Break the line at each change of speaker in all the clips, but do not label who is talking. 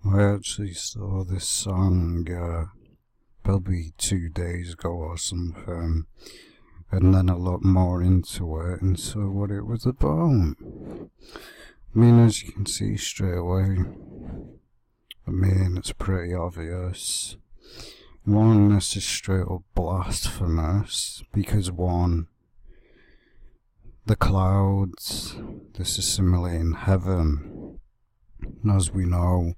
I actually saw this song probably 2 days ago or something, and then I looked more into it and saw what it was about. I mean, as you can see straight away, it's pretty obvious. One, this is straight up blasphemous, because one, the clouds, this is simulating heaven. And as we know,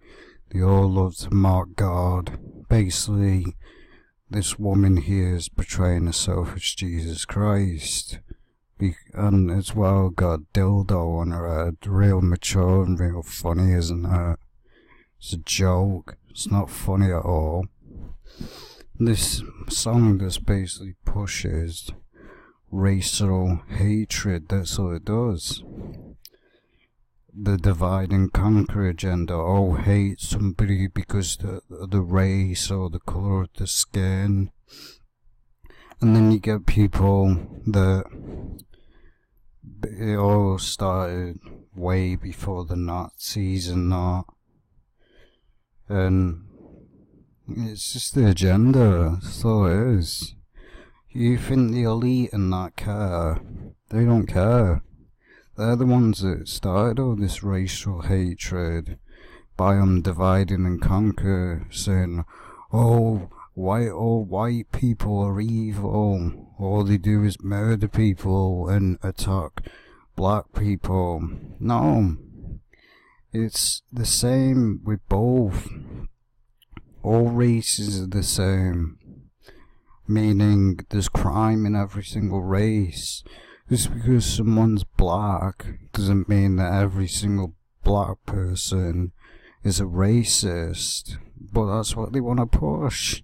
they all love to mock God. Basically, this woman here is portraying herself as Jesus Christ. And as well got a dildo on her head. Real mature and real funny, isn't it? It's a joke. It's not funny at all. This song just basically pushes racial hatred. That's all it does. The divide and conquer agenda. Oh, hate somebody because the race or the colour of the skin. And then you get people that it all started way before the Nazis and that. And it's just the agenda. That's all it is. You think the elite and that care? They don't care. They're the ones that started all this racial hatred by dividing and conquer, saying, oh, all white people are evil. All they do is murder people and attack black people. No. It's the same with both. All races are the same. Meaning there's crime in every single race. Just because someone's black doesn't mean that every single black person is a racist. But that's what they want to push.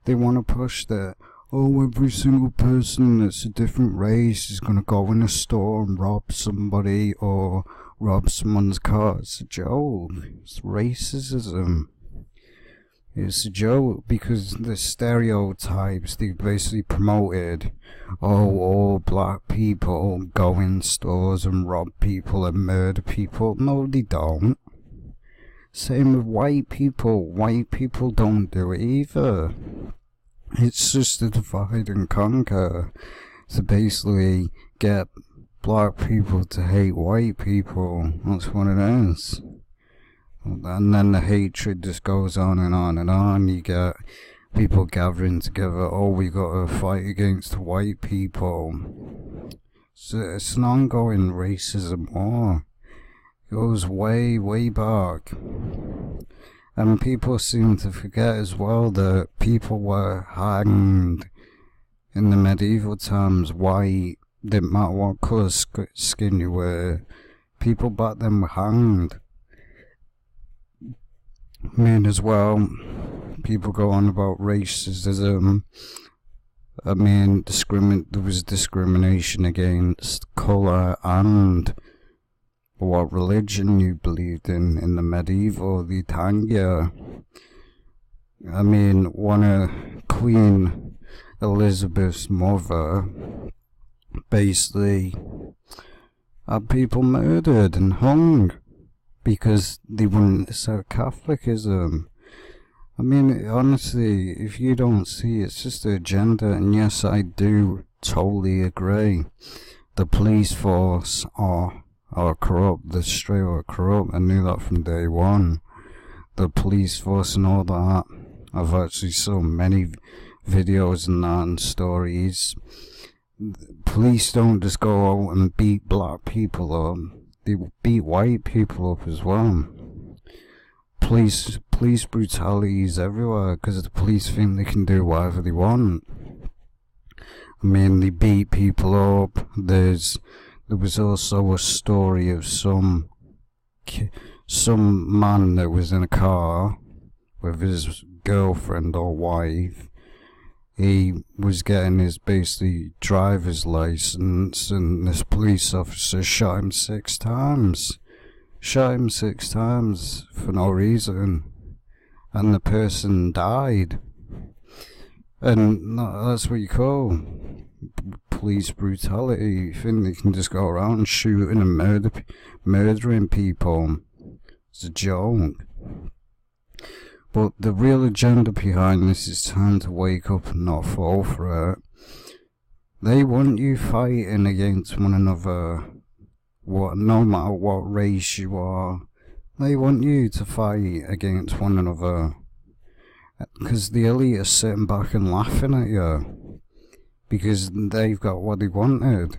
They want to push that, oh, every single person that's a different race is going to go in a store and rob somebody or rob someone's car. It's a joke. It's racism. It's a joke because the stereotypes they basically promoted, oh, all black people go in stores and rob people and murder people. No, they don't. Same with white people. White people don't do it either. It's just a divide and conquer to basically get black people to hate white people. That's what it is. And then the hatred just goes on and on and on. You get people gathering together, oh, we got to fight against white people. So it's an ongoing racism war. It goes way, way back. And people seem to forget as well that people were hanged in the medieval times, white, didn't matter what colour skin you were. People back then were hanged. As well, people go on about racism. There was discrimination against colour and what religion you believed in the medieval, the Tanya. One of Queen Elizabeth's mother basically had people murdered and hung because they wouldn't accept Catholicism. Honestly, if you don't see, it's just the agenda. And yes, I do totally agree. The police force are corrupt. They're straight up corrupt. I knew that from day one. The police force and all that. I've actually saw many videos and that and stories. Police don't just go out and beat black people up. They beat white people up as well. Police brutality is everywhere because the police think they can do whatever they want. They beat people up. There was also a story of some man that was in a car with his girlfriend or wife. He was getting his basically driver's license, and this police officer shot him 6 times. Shot him 6 times for no reason, and the person died. And that's what you call police brutality. You think they can just go around shooting and murdering people? It's a joke. But the real agenda behind this is time to wake up and not fall for it. They want you fighting against one another, no matter what race you are. They want you to fight against one another. Because the elite are sitting back and laughing at you. Because they've got what they wanted.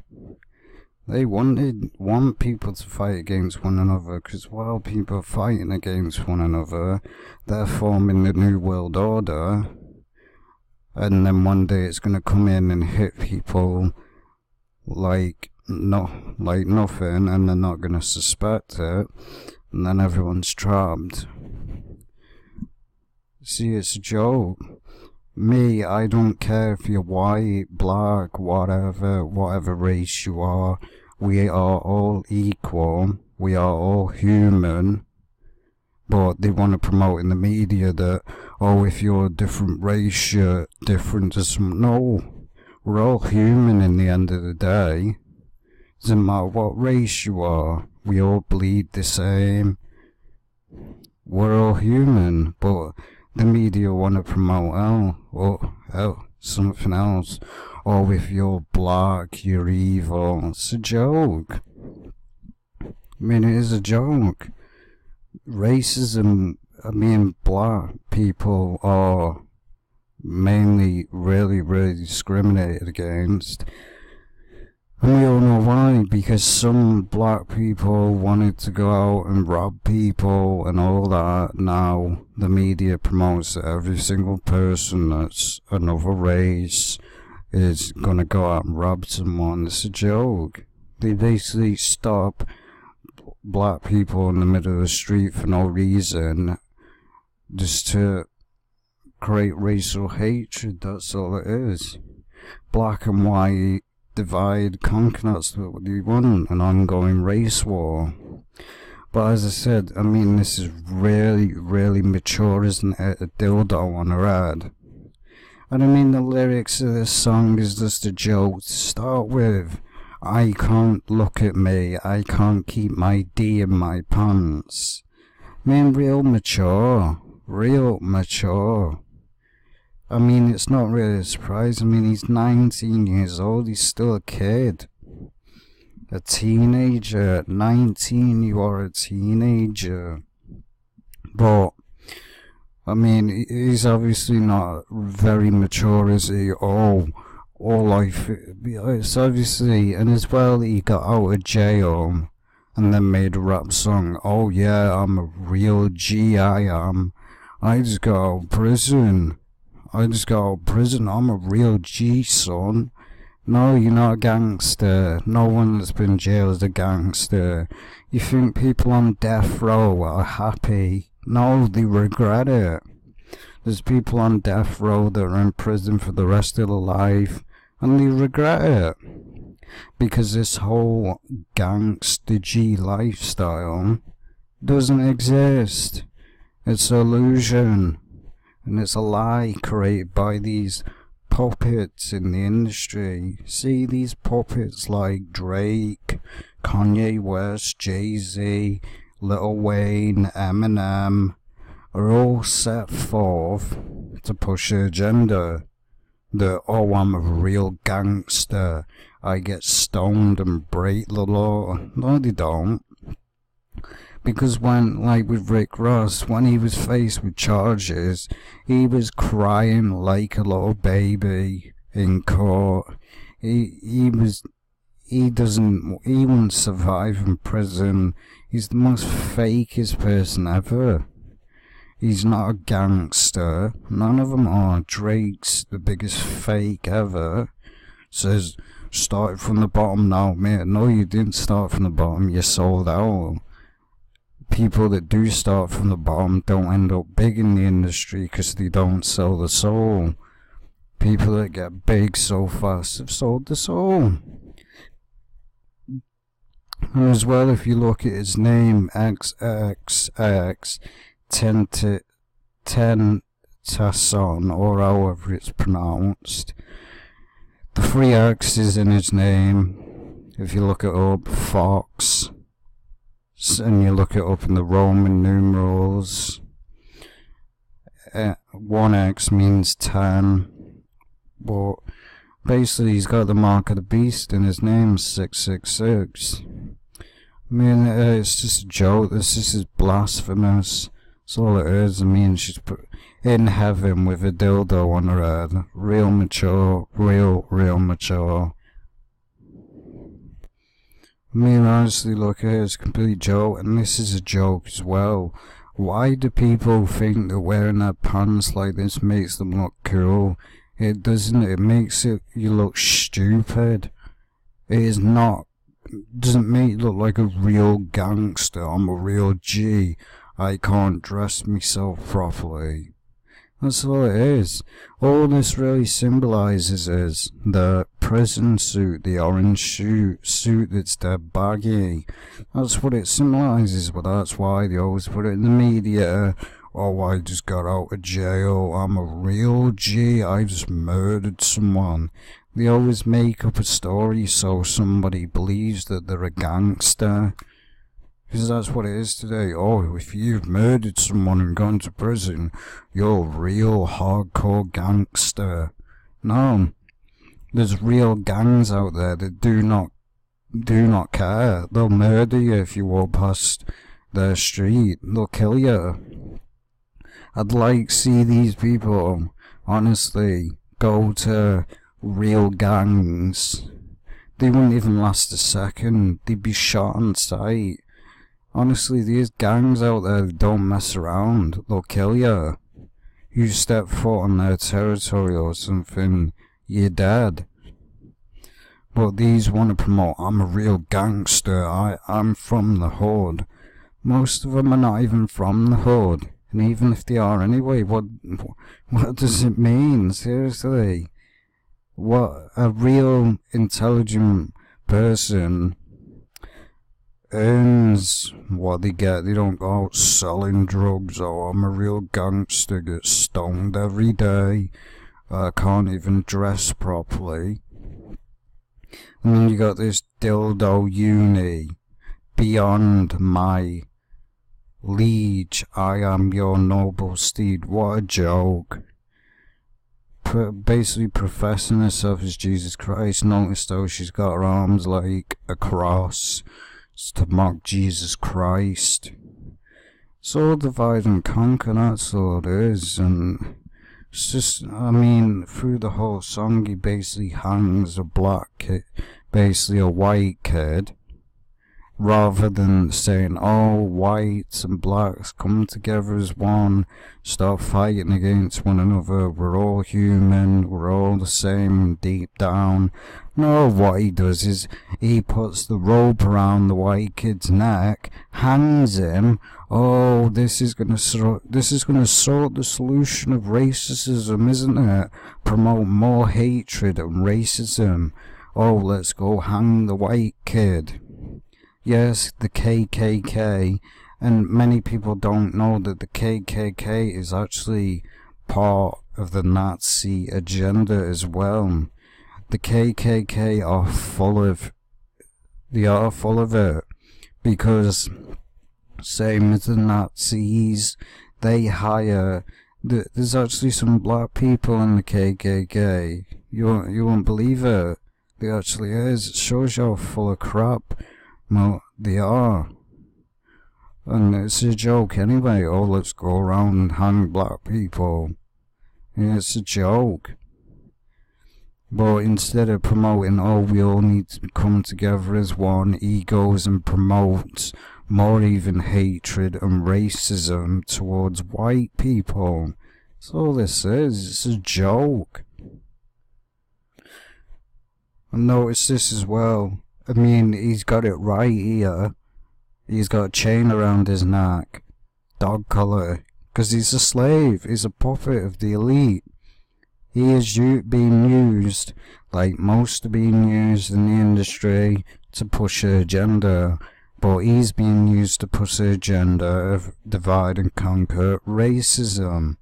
They want people to fight against one another, because while people are fighting against one another, they're forming the New World Order, and then one day it's going to come in and hit people like nothing, and they're not going to suspect it, and then everyone's trapped. See, it's a joke. Me, I don't care if you're white, black, whatever race you are. We are all equal. We are all human. But they want to promote in the media that, oh, if you're a different race, you're different to some... No. We're all human in the end of the day. Doesn't matter what race you are. We all bleed the same. We're all human, but the media want to promote something else. Oh, if you're black, you're evil. It's a joke. I mean, it is a joke. Racism, black people are mainly really discriminated against. And we all know why, because some black people wanted to go out and rob people and all that. Now the media promotes that every single person that's another race is gonna go out and rob someone. It's a joke. They basically stop black people in the middle of the street for no reason, just to create racial hatred. That's all it is. Black and white divide, conquer. That's what they want, an ongoing race war. But as I said, I mean, this is really mature, isn't it? A dildo on her head. And I mean, the lyrics of this song is just a joke to start with. I can't look at me, I can't keep my D in my pants. I mean, real mature. I mean, it's not really a surprise. I mean, he's 19 years old, he's still a kid. A teenager. At 19, you are a teenager. But, I mean, he's obviously not very mature, is he? All life. It's obviously, and as well, he got out of jail and then made a rap song. Oh yeah, I'm a real G, I am. I just got out of prison. I'm a real G, son. No, you're not a gangster. No one that's been jailed is a gangster. You think people on death row are happy? No, they regret it. There's people on death row that are in prison for the rest of their life, and they regret it. Because this whole gangster G lifestyle doesn't exist. It's an illusion. And it's a lie created by these puppets in the industry. See, these puppets like Drake, Kanye West, Jay-Z, Lil Wayne, Eminem are all set forth to push an agenda that, oh, I'm a real gangster, I get stoned and break the law. No, they don't. Because when, like with Rick Ross, when he was faced with charges, he was crying like a little baby in court. He wouldn't survive in prison. He's the most fakest person ever. He's not a gangster. None of them are. Drake's the biggest fake ever. Says, started from the bottom now, mate. No, you didn't start from the bottom. You sold out. People that do start from the bottom don't end up big in the industry because they don't sell the soul. People that get big so fast have sold the soul. And as well, if you look at his name, XXXTENTACION, or however it's pronounced, the 3 X's in his name, if you look it up, Fox, and you look it up in the Roman numerals, 1X means 10, but basically he's got the mark of the beast and his name's 666. I mean, it's just a joke. This is blasphemous. That's all it is. I mean, she's in heaven with a dildo on her head. Real mature. Real mature. I mean, honestly, look at it. It's a complete joke. And this is a joke as well. Why do people think that wearing their pants like this makes them look cool? It doesn't. It makes you look stupid. It is not. Doesn't make you look like a real gangster. I'm a real G. I can't dress myself properly. That's all it is. All this really symbolizes is the prison suit, the orange suit that's dead baggy. That's what it symbolizes, but that's why they always put it in the media. Oh, I just got out of jail. I'm a real G. I just murdered someone. They always make up a story so somebody believes that they're a gangster. Because that's what it is today. Oh, if you've murdered someone and gone to prison, you're a real hardcore gangster. No. There's real gangs out there that do not care. They'll murder you if you walk past their street. They'll kill you. I'd like to see these people, honestly, go to real gangs. They wouldn't even last a second. They'd be shot on sight. Honestly, these gangs out there don't mess around. They'll kill you. You step foot on their territory or something, you're dead. But these want to promote, I'm a real gangster, I'm from the hood. Most of them are not even from the hood. And even if they are anyway, what does it mean? Seriously. What a real intelligent person earns what they get. They don't go out selling drugs. Oh, I'm a real gangster, get stoned every day. I can't even dress properly. And then you got this dildo uni. Beyond my liege, I am your noble steed. What a joke. Basically professing herself as Jesus Christ. Notice though she's got her arms like a cross. It's to mock Jesus Christ. It's all divide and conquer, that's all it is. And it's just, I mean, through the whole song he basically hangs a black kid, basically a white kid, rather than saying, oh, whites and blacks come together as one, stop fighting against one another, we're all human, we're all the same deep down. No, what he does is he puts the rope around the white kid's neck, hangs him. Oh, this is gonna sort the solution of racism, isn't it? Promote more hatred and racism. Oh, let's go hang the white kid. Yes, the KKK, and many people don't know that the KKK is actually part of the Nazi agenda as well. The KKK are full of it, because same as the Nazis, they hire. There's actually some black people in the KKK. You won't believe it. There actually is. It shows you how full of crap. Well, they are. And it's a joke anyway. Oh, let's go around and hang black people. Yeah, it's a joke. But instead of promoting, oh, we all need to come together as one, he goes and promotes more even hatred and racism towards white people. That's all this is. It's a joke. And notice this as well. I mean, he's got it right here. He's got a chain around his neck. Dog collar. Because he's a slave. He's a puppet of the elite. He is being used, like most are being used in the industry, to push an agenda. But he's being used to push an agenda of divide and conquer racism.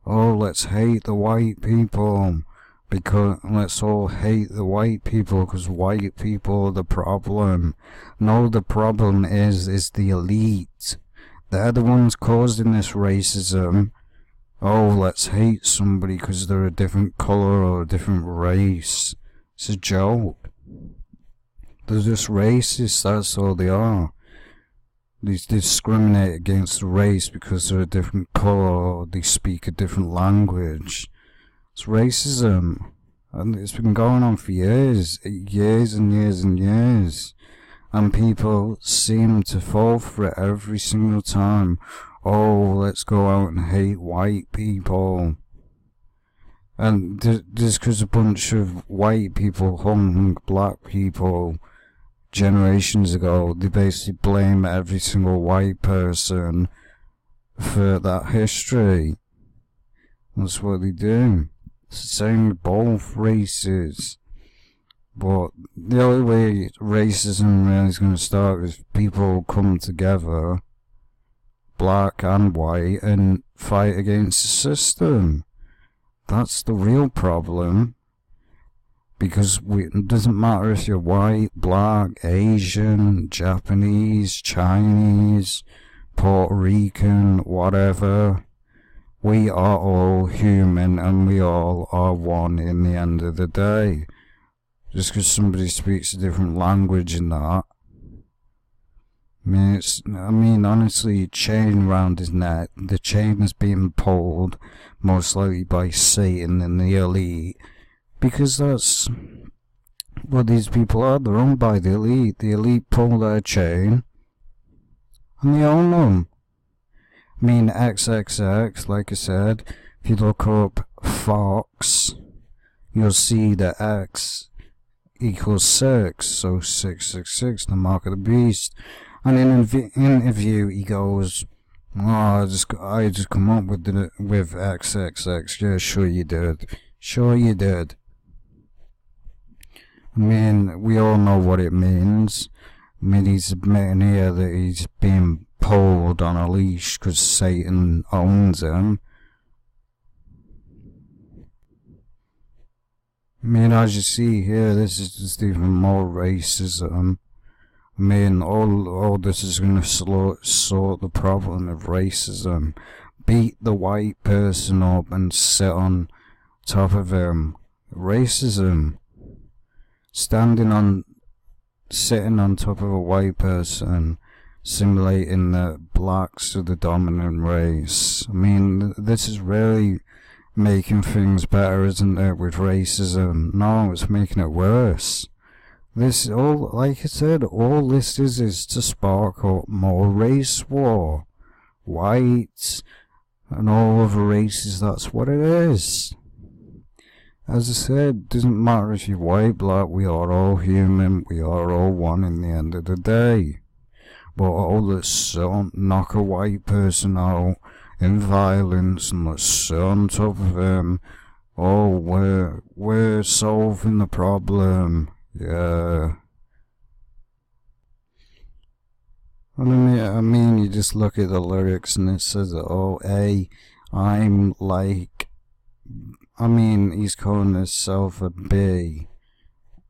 Oh, let's hate the white people. Because let's all hate the white people, because white people are the problem. No, the problem is the elite. They're the ones causing this racism. oh, let's hate somebody because they're a different colour or a different race. It's a joke. They're just racist, that's all they are. They discriminate against the race because they're a different colour or they speak a different language. It's racism. And it's been going on for years. Years and years and years. And people seem to fall for it every single time. Oh, let's go out and hate white people. And just because a bunch of white people hung black people generations ago, they basically blame every single white person for that history. That's what they do. It's the same with both races. But the only way racism really is going to start is people come together, black and white, and fight against the system. That's the real problem. Because it doesn't matter if you're white, black, Asian, Japanese, Chinese, Puerto Rican, whatever. We are all human and we all are one in the end of the day. Just because somebody speaks a different language in that. I mean, honestly, chain round his neck. The chain is being pulled, most likely by Satan and the elite. Because that's what these people are. They're owned by the elite. The elite pull their chain. And they own them. I mean, XXX, like I said, if you look up Fox, you'll see that X equals 6, so 666, the mark of the beast. And in an interview, he goes, "Oh, I just come up with XXX." Yeah, sure you did. Sure you did. I mean, we all know what it means. I mean, he's admitting here that he's being pulled on a leash because Satan owns him. I mean, as you see here, this is just even more racism. I mean, all this is going to sort the problem of racism. Beat the white person up and sit on top of him. Racism. Sitting on top of a white person, simulating that blacks are the dominant race. I mean, this is really making things better, isn't it, with racism? No, it's making it worse. This all, like I said, all this is to spark up more race war. Whites and all other races, that's what it is. As I said, doesn't matter if you're white, black, we are all human, we are all one in the end of the day. But all this knock a white person out in violence and let's sit on top of him. Oh, we're solving the problem. Yeah. I mean, you just look at the lyrics and it says, oh, hey, I'm like, I mean, he's calling himself a B.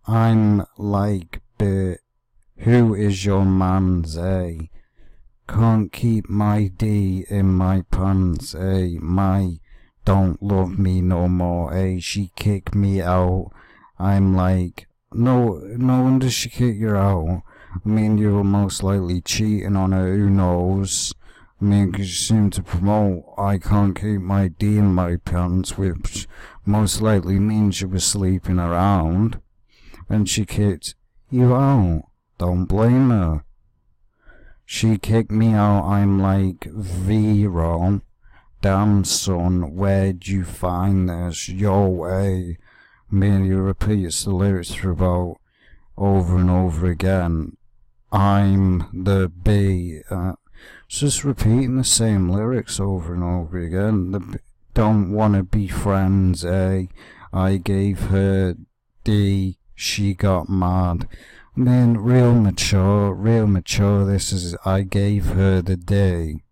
I'm like B. Who is your man's A? Can't keep my D in my pants, A. My don't love me no more, A. She kicked me out. I'm like, no wonder she kicked you out. I mean, you were most likely cheating on her, who knows? I mean, because you seem to promote, I can't keep my D in my pants, which most likely means you were sleeping around. And she kicked you out. Don't blame her. She kicked me out, I'm like, Vero. Damn, son, where'd you find this? Your way. I mean, you repeats the lyrics throughout over and over again. I'm the B. It's just repeating the same lyrics over and over again. Don't wanna be friends, A. I gave her D. She got mad. I mean, real mature, this is, I gave her the D.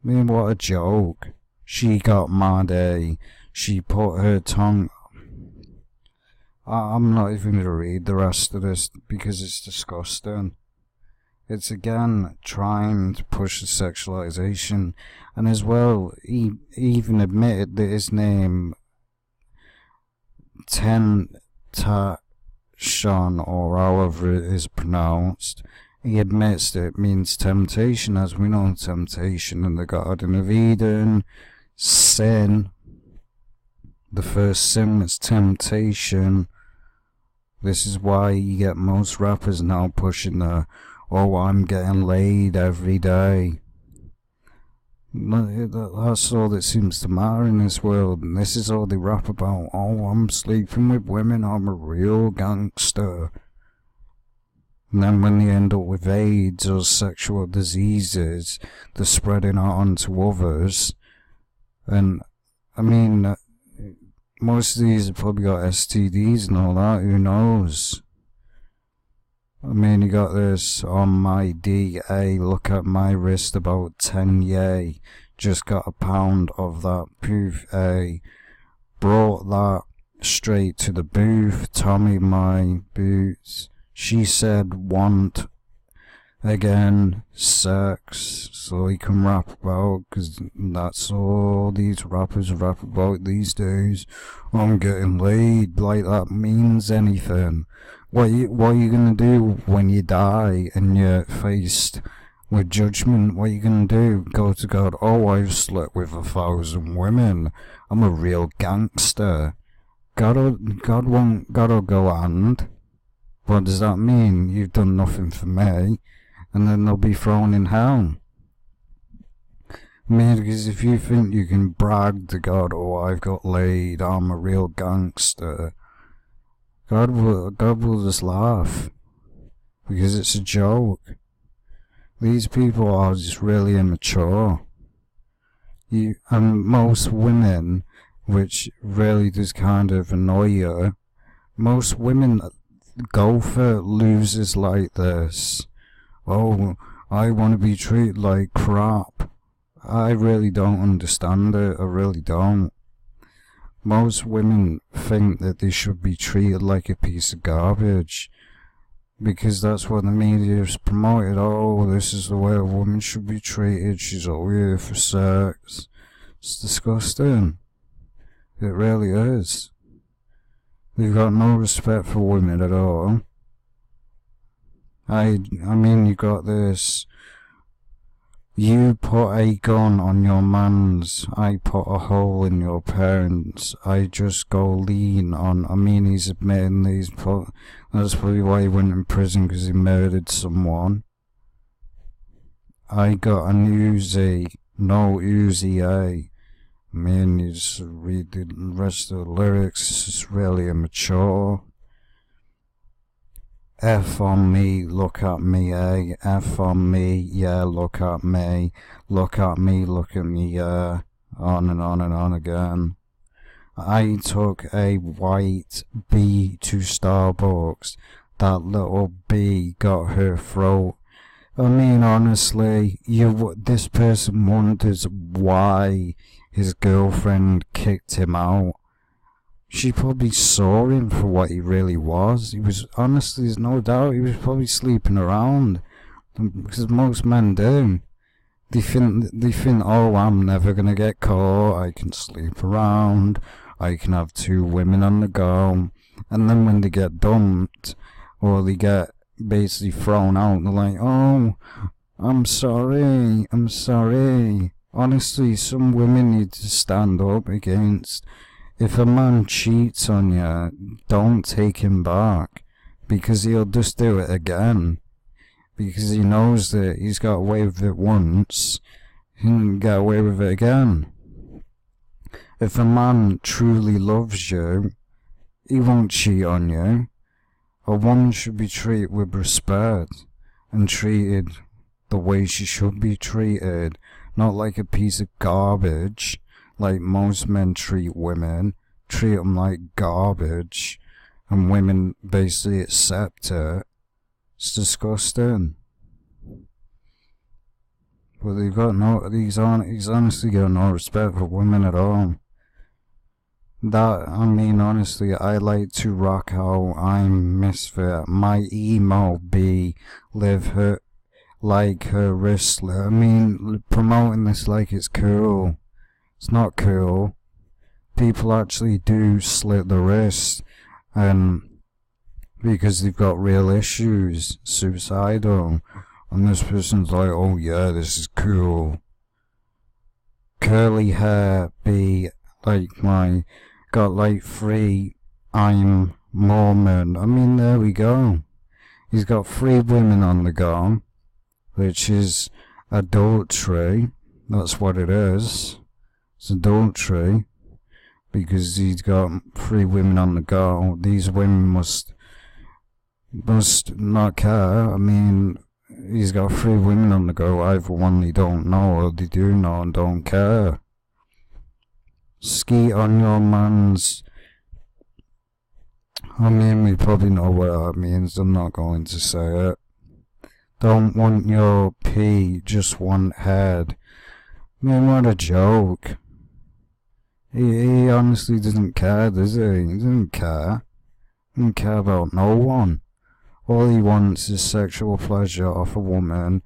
I mean, what a joke. She got mad, A. She put her tongue... I'm not even going to read the rest of this because it's disgusting. It's again trying to push the sexualization, and as well, he even admitted that his name, Tentacion, or however it is pronounced, he admits that it means temptation, as we know temptation in the Garden of Eden, sin. The first sin was temptation. This is why you get most rappers now pushing the, oh, I'm getting laid every day. That's all that seems to matter in this world, and this is all they rap about. Oh, I'm sleeping with women, I'm a real gangster. And then when they end up with AIDS or sexual diseases, they're spreading it onto others. And, I mean, most of these have probably got STDs and all that, who knows? I mean, you got this on my DA, look at my wrist, about 10 yay. Just got a pound of that poof A. Brought that straight to the booth, Tommy my boots. She said want again sex, so he can rap about, cause that's all these rappers rap about these days. I'm getting laid, like that means anything. What are you gonna do when you die and you're faced with judgment? What are you gonna do? Go to God, oh, I've slept with 1,000 women, I'm a real gangster. God'll go and what does that mean? You've done nothing for me, and then they'll be thrown in hell. I mean, because if you think you can brag to God, oh, I've got laid, I'm a real gangster, God will just laugh, because it's a joke. These people are just really immature. And most women, which really does kind of annoy you, most women go for losers like this. Oh, I want to be treated like crap. I really don't understand it, I really don't. Most women think that they should be treated like a piece of garbage, because that's what the media has promoted. Oh, this is the way a woman should be treated, she's all here for sex. It's disgusting. It really is. They've got no respect for women at all. I mean, you got this. You put a gun on your man's, I put a hole in your parents. I just go lean on, I mean, he's admitting that's probably why he went in prison, because he murdered someone. I got an Uzi, no Uzi, I mean, you just read the rest of the lyrics, it's really immature. F on me, look at me, eh? F on me, yeah, look at me. Look at me, look at me, yeah. On and on and on again. I took a white bee to Starbucks. That little bee got her throat. I mean, honestly, this person wonders why his girlfriend kicked him out. She probably saw him for what he really was. He was, honestly, there's no doubt, he was probably sleeping around. Because most men do. They think, oh, I'm never gonna get caught, I can sleep around, I can have 2 women on the go. And then when they get dumped, or they get basically thrown out, they're like, oh, I'm sorry. Honestly, some women need to stand up against. If a man cheats on you, don't take him back, because he'll just do it again. Because he knows that he's got away with it once, he can get away with it again. If a man truly loves you, he won't cheat on you. A woman should be treated with respect, and treated the way she should be treated, not like a piece of garbage. Like most men treat women, treat them like garbage, and women basically accept it. It's disgusting. But he's honestly got no respect for women at all. I mean, honestly, I like to rock out, I'm misfit, my emo be, live her, like her wrist. I mean, promoting this like it's cool. It's not cool. People actually do slit the wrist, and because they've got real issues, suicidal, and this person's like, oh yeah, this is cool. Curly hair, be like got like 3 I'm Mormon. I mean, there we go. He's got 3 women on the go, which is adultery. That's what it is. It's adultery. Because he's got 3 women on the go. These women must not care. I mean, he's got 3 women on the go. Either one they don't know, or they do know and don't care. Skeet on your man's. I mean, we probably know what that means. I'm not going to say it. Don't want your pee, just want head. I mean, what a joke. He honestly doesn't care, does he? He doesn't care. He doesn't care about no one. All he wants is sexual pleasure off a woman.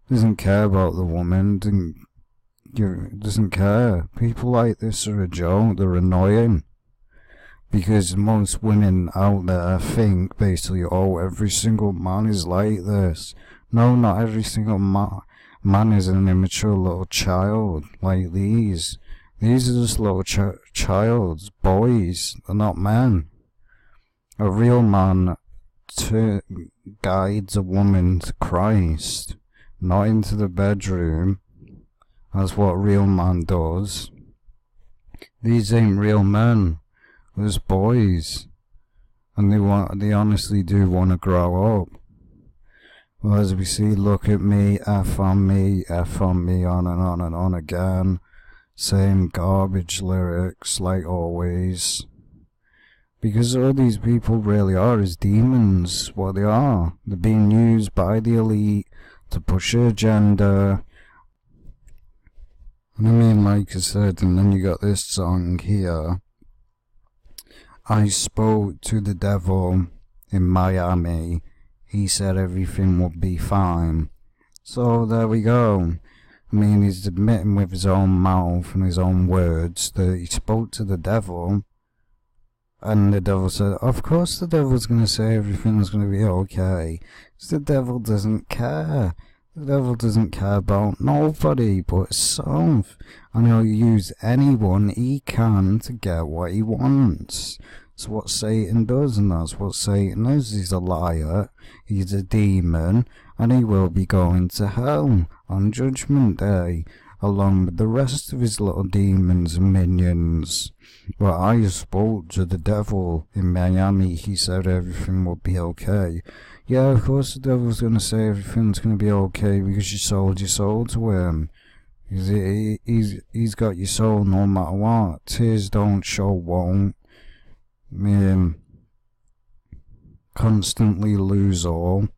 Doesn't care about the woman. Doesn't care. People like this are a joke. They're annoying. Because most women out there think basically, oh, every single man is like this. No, not every single man is an immature little child like these. These are just little childs, boys. They're not men. A real man guides a woman to Christ, not into the bedroom. That's what a real man does. These ain't real men. There's boys, and they honestly do want to grow up. Well, as we see, look at me, F on me, on and on and on again. Same garbage lyrics like always. Because all these people really are is demons, what they are. They're being used by the elite to push their agenda. And I mean, like I said, and then you got this song here. I spoke to the devil in Miami. He said everything would be fine. So there we go. I mean, he's admitting with his own mouth and his own words that he spoke to the devil. And the devil said, of course the devil's going to say everything's going to be okay. Because the devil doesn't care. The devil doesn't care about nobody but himself. And he'll use anyone he can to get what he wants. That's what Satan does, and that's what Satan is. He's a liar, he's a demon, and he will be going to hell on Judgment Day, along with the rest of his little demons and minions. But I spoke to the devil in Miami. He said everything will be okay. Yeah, of course the devil's going to say everything's going to be okay because you sold your soul to him. He's got your soul no matter what. Tears don't show won't. Constantly lose all.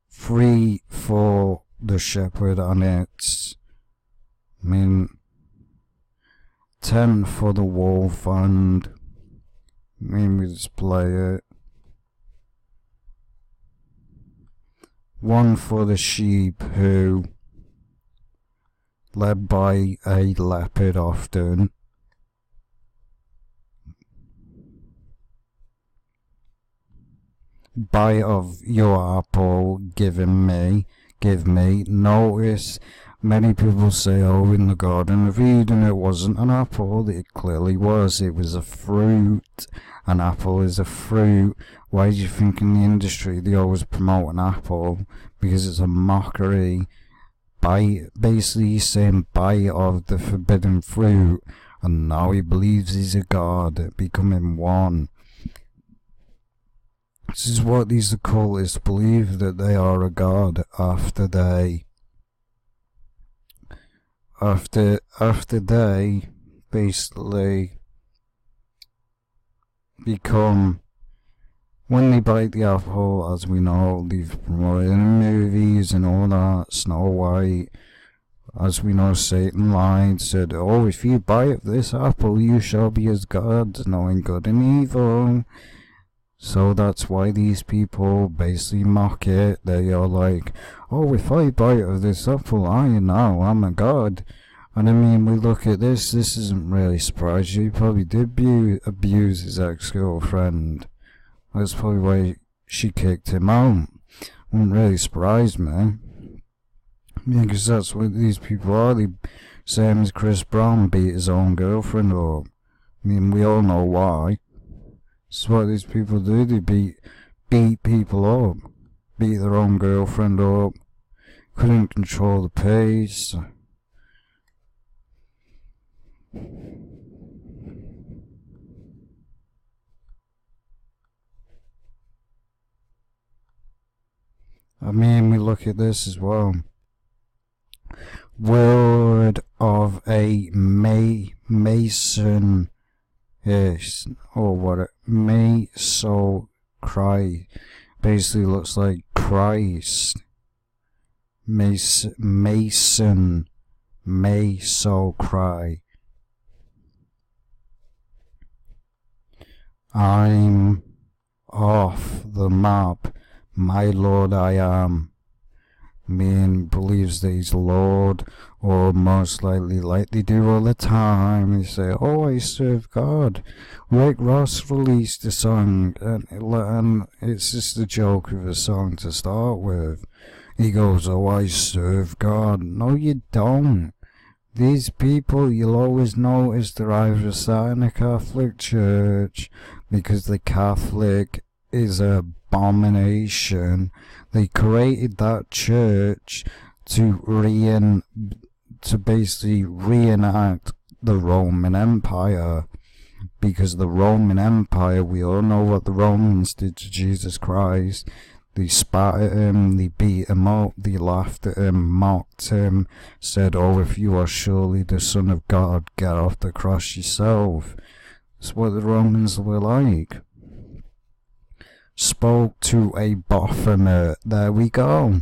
3 for the shepherd and it's 10 for the wolf, and we just play it. 1 for the sheep who led by a leopard often. Bite of your apple give me. Notice many people say, oh, in the Garden of Eden it wasn't an apple. It clearly was. It was a fruit. An apple is a fruit. Why do you think in the industry they always promote an apple? Because it's a mockery. Basically he's saying bite of the forbidden fruit, and now he believes he's a god, becoming one. This is what these occultists believe, that they are a god after they basically become, when they bite the apple, as we know, they've promoted in movies and all that, Snow White, as we know, Satan lied, said, oh, if you bite this apple, you shall be as gods, knowing good and evil. So that's why these people basically mock it. They are like, oh, if I bite of this apple, I know I'm a god. And I mean, we look at this isn't really surprising. He probably did abuse his ex-girlfriend. That's probably why she kicked him out. Wouldn't really surprise me. Yeah, because that's what these people are. They, same as Chris Brown beat his own girlfriend up. I mean, we all know why. That's what these people do. They beat people up. Beat their own girlfriend up. Couldn't control the pace. I mean, we look at this as well. Word of a Mason is, or what, Meso cry, basically looks like Christ. Mason, Meso cry. I'm off the map, my Lord I am. Man believes that he's Lord, or most likely, like they do all the time, they say, oh, I serve God. Rick Ross released a song, and it's just a joke of a song to start with. He goes, oh, I serve God. No, you don't. These people, you'll always notice they're either starting a Catholic church, because the Catholic is an abomination. They created that church to basically reenact the Roman Empire, because the Roman Empire, we all know what the Romans did to Jesus Christ. They spat at him, they beat him up, they laughed at him, mocked him, said, oh, if you are surely the Son of God, get off the cross yourself. That's what the Romans were like. Spoke to a Baphomet. There we go.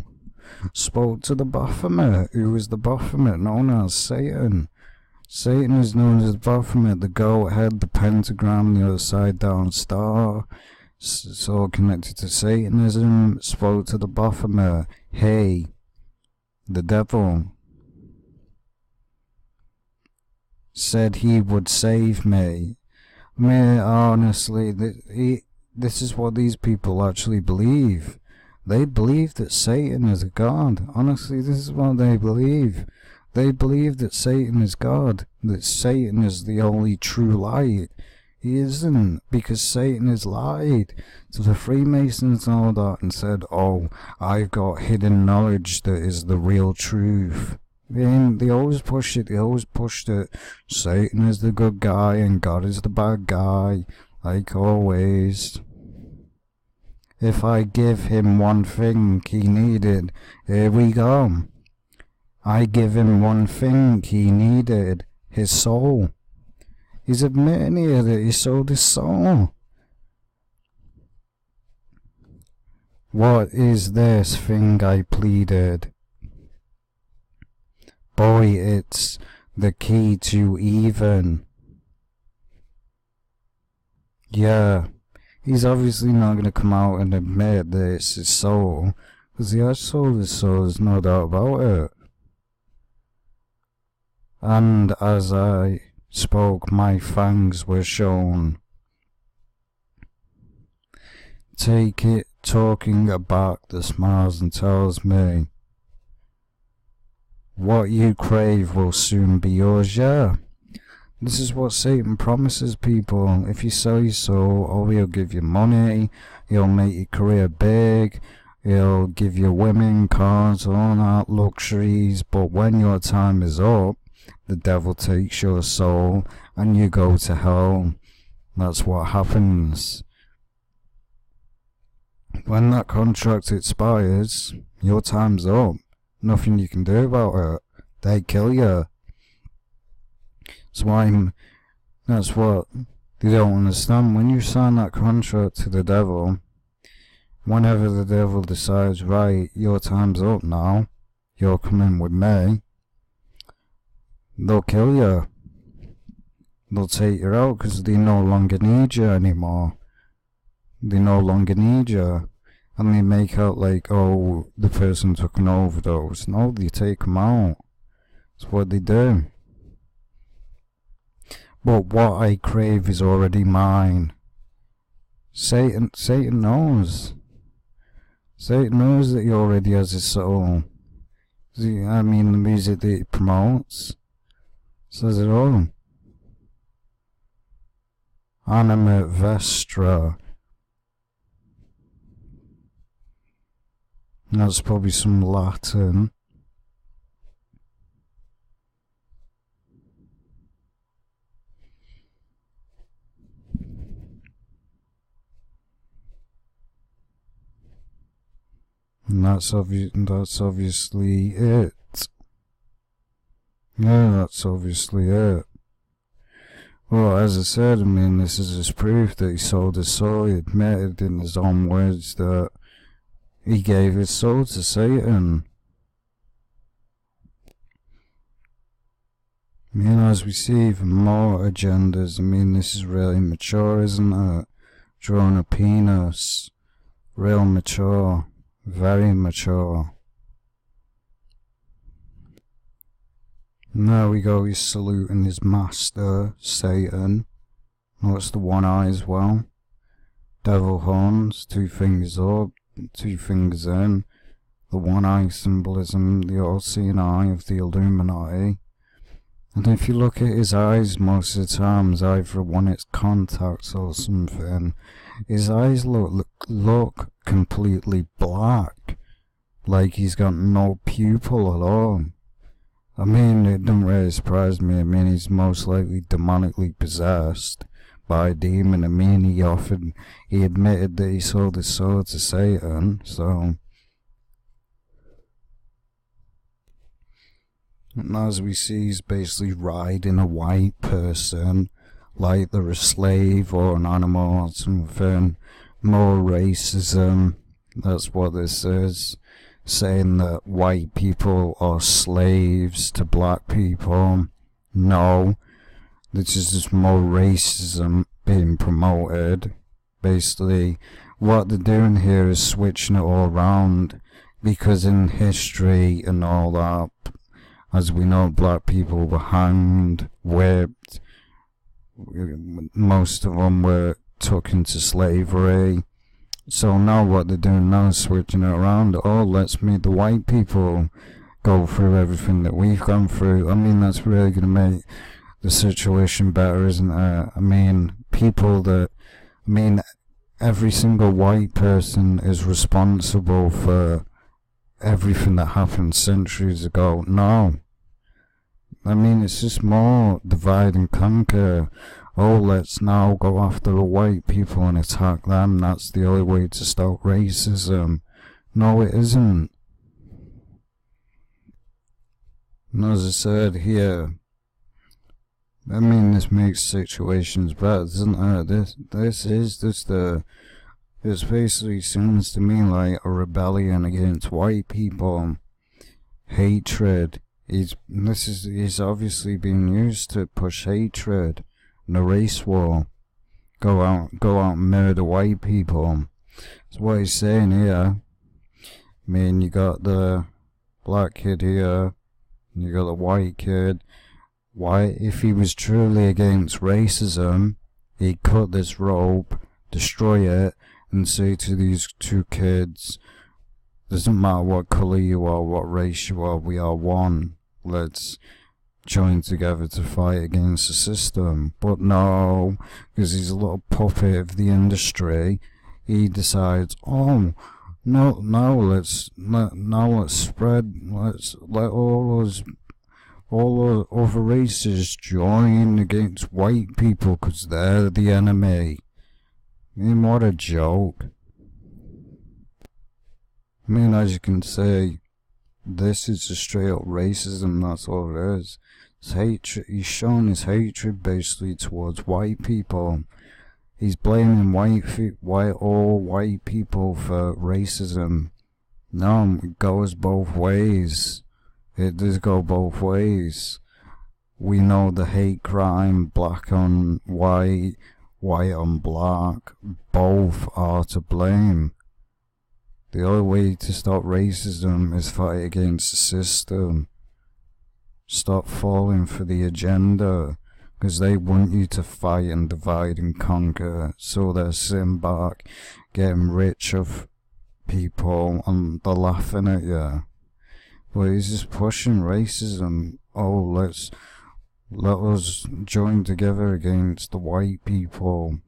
Spoke to the Baphomet. Who was the Baphomet? Known as Satan. Satan is known as the Baphomet, the go-ahead, the pentagram, the upside down star. It's all connected to Satanism. Spoke to the Baphomet. Hey, the devil said he would save me. I mean, honestly, this is what these people actually believe. They believe that Satan is a god. Honestly, this is what they believe. They believe that Satan is God, that Satan is the only true light. He isn't, because Satan has lied to the Freemasons and all that and said, oh, I've got hidden knowledge that is the real truth. They always pushed it. Satan is the good guy and God is the bad guy, like always. If I give him one thing he needed, here we go. I give him one thing he needed, his soul. He's admitting here that he sold his soul. What is this thing I pleaded? Boy, it's the key to even. Yeah, he's obviously not going to come out and admit that it's his soul, because he has sold his soul, there's no doubt about it. And as I spoke, my fangs were shown. Take it, talking about the smiles and tells me, what you crave will soon be yours, yeah. This is what Satan promises people. If you sell your soul, oh, he'll give you money, he'll make your career big, he'll give you women, cars, all that, luxuries, but when your time is up, the devil takes your soul and you go to hell. That's what happens. When that contract expires, your time's up. Nothing you can do about it. They kill you. That's what they don't understand. When you sign that contract to the devil, whenever the devil decides, right, your time's up now, you're coming with me, they'll kill you. They'll take you out because they no longer need you anymore. they no longer need you. And they make out like, oh, the person took an overdose. No, they take them out. That's what they do. But what I crave is already mine. Satan knows. Satan knows that he already has his soul. I mean, the music that he promotes says it all. Anima Vestra. That's probably some Latin. And that's obviously it. Yeah, that's obviously it. Well, as I said, I mean, this is his proof that he sold his soul. He admitted in his own words that he gave his soul to Satan. I mean, as we see even more agendas, I mean, this is really mature, isn't it? Drawing a penis. Real mature. Very mature. There we go, he's saluting his master, Satan. That's the one eye as well. Devil horns, 2 fingers up, 2 fingers in. The one eye symbolism, the all-seeing eye of the Illuminati. And if you look at his eyes, most of the times, either when it's contacts or something, his eyes look completely black. Like he's got no pupil at all. I mean, it doesn't really surprise me. I mean, he's most likely demonically possessed by a demon. I mean, he admitted that he sold his soul to Satan, so. And as we see, he's basically riding a white person like they're a slave or an animal or something. More racism. That's what this is. Saying that white people are slaves to black people. No. This is just more racism being promoted. Basically, what they're doing here is switching it all around. Because in history and all that, as we know, black people were hanged, whipped. Most of them were took into slavery. So now what they're doing now is switching it around. Oh, let's make the white people go through everything that we've gone through. I mean, that's really going to make the situation better, isn't it? I mean, every single white person is responsible for everything that happened centuries ago. No. I mean, it's just more divide and conquer. Oh, let's now go after the white people and attack them. That's the only way to stop racism. No, it isn't. And as I said here, I mean, this makes situations better, doesn't it? This is just this basically seems to me like a rebellion against white people. Hatred. He's obviously being used to push hatred. And a race war. Go out and murder white people. That's what he's saying here. I mean, you got the black kid here, and you got the white kid. Why, if he was truly against racism, he'd cut this rope, destroy it, and say to these 2 kids, doesn't matter what colour you are, what race you are, we are one. Let's join together to fight against the system. But no, because he's a little puppet of the industry, he decides, oh, no, let's spread, let's let all the other races join against white people because they're the enemy. I mean, what a joke. I mean, as you can see, this is just straight up racism, that's all it is. It's hatred. He's showing his hatred basically towards white people. He's blaming all white people for racism. No, it goes both ways. It does go both ways. We know the hate crime, black on white, white on black, both are to blame. The only way to stop racism is fight against the system. Stop falling for the agenda, because they want you to fight and divide and conquer, so they're sitting back, getting rich of people, and they're laughing at you. But he's just pushing racism. Oh, let us join together against the white people.